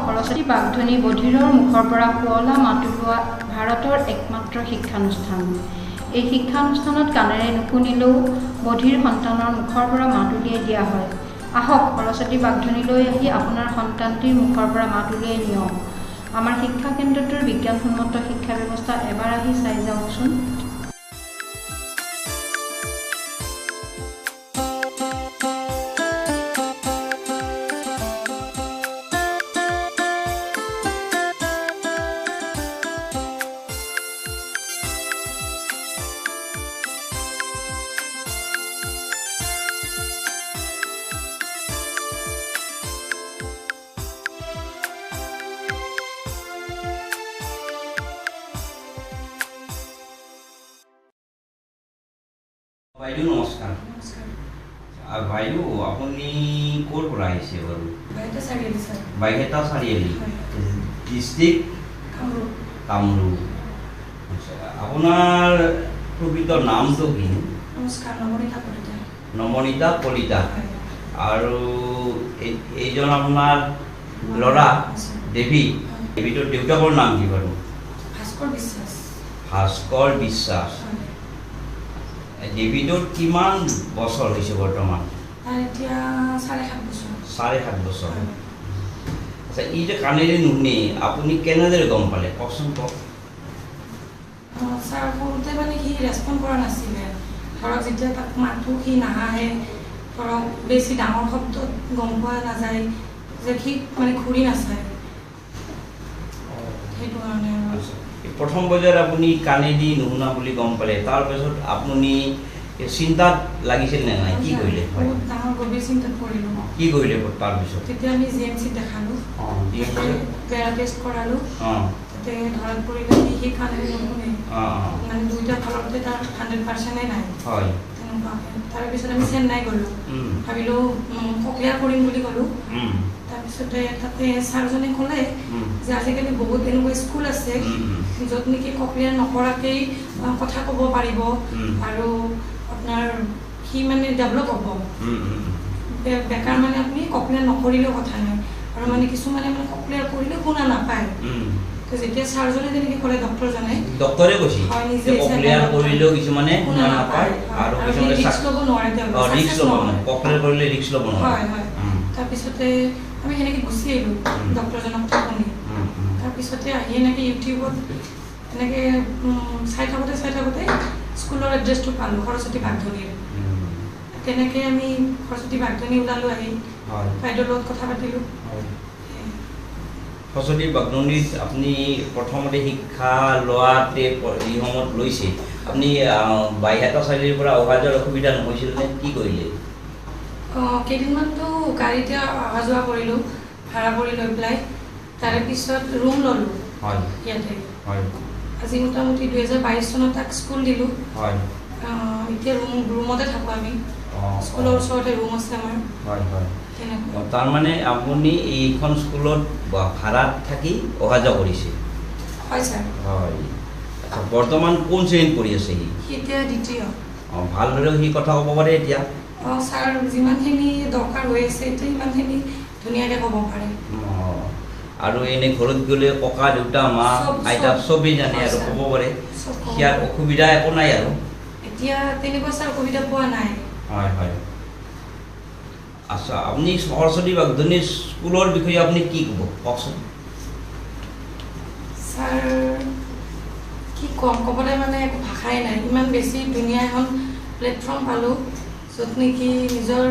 সৰস্বতী বাগধনী বধিৰৰ মুখৰ পৰা শুৱলা মাত ওলোৱা ভাৰতৰ একমাত্ৰ শিক্ষানুষ্ঠান। এই শিক্ষানুষ্ঠানত কাণেৰে নুশুনিলেও বধিৰ সন্তানৰ মুখৰ পৰা মাত উলিয়াই দিয়া হয়। আহক সৰস্বতী বাগধনীলৈ আহি আপোনাৰ সন্তানটিৰ মুখৰ পৰা মাত উলিয়াই নিয়ক। আমাৰ শিক্ষা কেন্দ্ৰটোৰ বিজ্ঞানসন্মত শিক্ষা ব্যৱস্থা এবাৰ আহি চাই যাওকচোন। বাইদেউ নমস্কাৰ। বাইদেউ আপুনি ক'ৰ পৰা আহিছে বাৰু? বাইহেটা চাৰিআলি, ডিষ্ট্ৰিক্ট কামৰূপ। আপোনাৰ প্ৰকৃত নামটো কি? নমনীতা কলিতা। আৰু এইজন আপোনাৰ ল'ৰা দেৱীটোৰ দেউতাকৰ নাম কি বাৰু? ভাস্কৰ বিশ্বাস। দেৱীটোৰ কিমান বছৰ হৈছে বৰ্তমান? এতিয়া 7.5 বছৰ। 7.5 বছৰ। আচ্ছা, এই যে কাণেৰে নুশুনে আপুনি কেনেদৰে গম পালে কওকচোন কওক। ছাৰ সৰুতে মানে সি ৰেচপণ্ড কৰা নাছিলে। ধৰক যেতিয়া তাক মাতো সি নাহাহে, ধৰক বেছি ডাঙৰ শব্দত গম পোৱা নাযায় যে সি মানে ঘূৰি নাচায়, সেইটো কাৰণে। প্ৰথম পৰ্যায়ত আপুনি কাণেদি নুশুনা বুলি গম পালে, তাৰপিছত আপুনি চিন্তাত লাগিছিল নে নাই? কি কৰিলে? বহুত ডাঙৰ গভীৰ চিন্তাত পৰিলোঁ। কি কৰিলে তাৰপিছত? তেতিয়া আমি GMC দেখালোঁ, পেৰা টেষ্ট কৰালোঁ। তাতে ধৰাত পৰিলে সি কাণেৰে নুশুনে, মানে দুইটা ফালতে তাৰ 100% নাই। তেনেকুৱাকৈ তাৰপিছত আমি চেন্নাই গ'লোঁ, ভাবিলোঁ কক্লিয়াৰ কৰিম বুলি ক'লোঁ। তাৰপিছতে তাতে ছাৰজনে ক'লে যে আজিকালি বহুত এনেকুৱা স্কুল আছে য'ত নেকি কক্লিয়াৰ নকৰাকেই কথা ক'ব পাৰিব আৰু আপোনাৰ সি মানে ডেভেলপ হ'ব। বেকাৰ মানে আপুনি কক্লিয়াৰ নকৰিলেও কথা নাই, আৰু মানে কিছুমানে মানে কক্লিয়াৰ কৰিলেও শুনা নাপায়। যেতিয়া ছাৰজনে তেনেকৈ ক'লে, ডক্টৰে কৈছে কক্লিয়াৰ কৰিলেও কিছুমানে শুনা নাপায় আৰু কিছুমানে ৰিস্ক ল'ব নোৱাৰে, ৰিস্ক ল'ব নোৱাৰে, কক্লিয়াৰ কৰিলে ৰিস্ক ল'ব নোৱাৰে। তাৰপিছতে আমি সেনেকৈ গুচি আহিলোঁ ডক্টৰজনক শুনি। তাৰপিছতে আহি এনেকৈ ইউটিউবত এনেকৈ চাই থাকোঁতে স্কুলৰ এড্ৰেছটো পালোঁ, সৰস্বতী বাগধনীৰ। তেনেকৈ আমি সৰস্বতী বাগধনী ওলালোঁ, আহি বাইদেউৰ লগত কথা পাতিলোঁ। সৰস্বতী বাগধনীত আপুনি প্ৰথমতে শিক্ষা লোৱাতে যি সময়ত লৈছে, আপুনি বাইহাটা চাৰিআলিৰ পৰা অহা যোৱাৰ অসুবিধা নহৈছিল নে? কি কৰিলে? কেইদিনমানতো গাড়ীতে অহা যোৱা কৰিলোঁ, ভাড়া কৰি লৈ পেলাই। তাৰে পিছত ৰুম ল'লোঁ ইয়াতে। আজি মোটামুটি 2022 চনত তাক স্কুল দিলোঁ। এতিয়া ৰুমতে থাকোঁ আমি, স্কুলৰ ওচৰতে ৰুম আছে আমাৰ। তাৰমানে আপুনি এইখন স্কুলত ভাড়াত থাকি অহা যোৱা কৰিছে? হয় ছাৰ। হয়। আচ্ছা, বৰ্তমান কোন শ্ৰেণীত পঢ়ি আছে সি? এতিয়া দ্বিতীয়। ভালদৰে সি কথা ক'ব পাৰে এতিয়া? ছাৰ যিমানখিনি দৰকাৰ হৈ আছে এতিয়া সিমানখিনি ধুনীয়াকৈ ক'ব পাৰে। আৰু এনে ঘৰত গ'লে ককা দেউতা মা আইতা চবেই জানে আৰু ক'ব পাৰে, ইয়াৰ অসুবিধা একো নাই আৰু? এতিয়া তেনেকুৱা ছাৰ অসুবিধা পোৱা নাই। হয়। আচ্ছা, আপুনি সৰস্বতী বাগধনী স্কুলৰ বিষয়ে আপুনি কি ক'ব কওকচোন। ছাৰ কি ক'ম, ক'বলৈ মানে একো ভাষাই নাই। ইমান বেছি ধুনীয়া এখন প্লেটফৰ্ম পালোঁ য'ত নেকি নিজৰ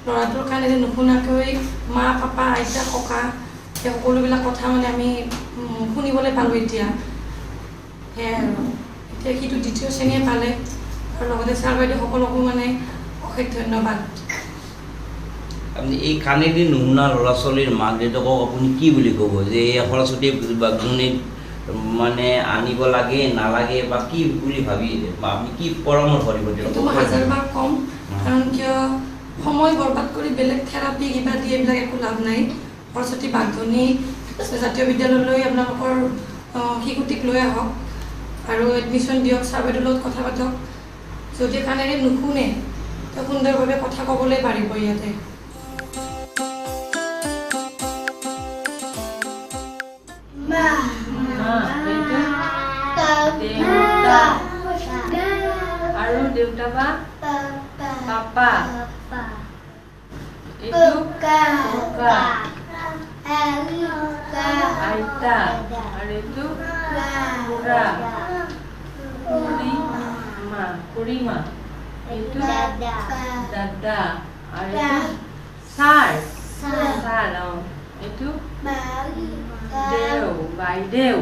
ল'ৰাটোৰ কাণেৰে নুশুনাকৈ মা পাপা আইতা ককা সেই সকলোবিলাক কথা মানে আমি শুনিবলৈ পালোঁ এতিয়া। সেয়াই আৰু এতিয়া সিটো দ্বিতীয় শ্ৰেণীয়ে পালে, আৰু লগতে ছাৰ বাইদেউ সকলোকো মানে অশেষ ধন্যবাদ। আপুনি এই কাণেদি নুশুনা ল'ৰা ছোৱালীৰ মাক দেউতাকক আপুনি কি বুলি ক'ব যে এই সৰস্বতী বাগধনীত মানে আনিব লাগে নালাগে, বা কি বুলি ভাবি আপুনি কি পৰামৰ্শ দিব? এইটো মই 1000 বাৰ ক'ম, কাৰণ কিয় সময় বৰবাদ কৰি বেলেগ থেৰাপি কিবা দি এইবিলাক একো লাভ নাই। সৰস্বতী বাগধনী জাতীয় বিদ্যালয়লৈ আপোনালোকৰ শিশুটিক লৈ আহক আৰু এডমিশ্যন দিয়ক, ছাৰ বাইদেউৰ লগত কথা পাতক। যদি কাণেৰে নুশুনে তেওঁ সুন্দৰভাৱে কথা ক'বলৈ পাৰিব ইয়াতে। বা পাপা এইটো ককা আইতা আৰু এইটো খুৰা খুৰীমা এইটো দাদা আৰু এইটো ছাৰ এইটো দেও বাইদেউ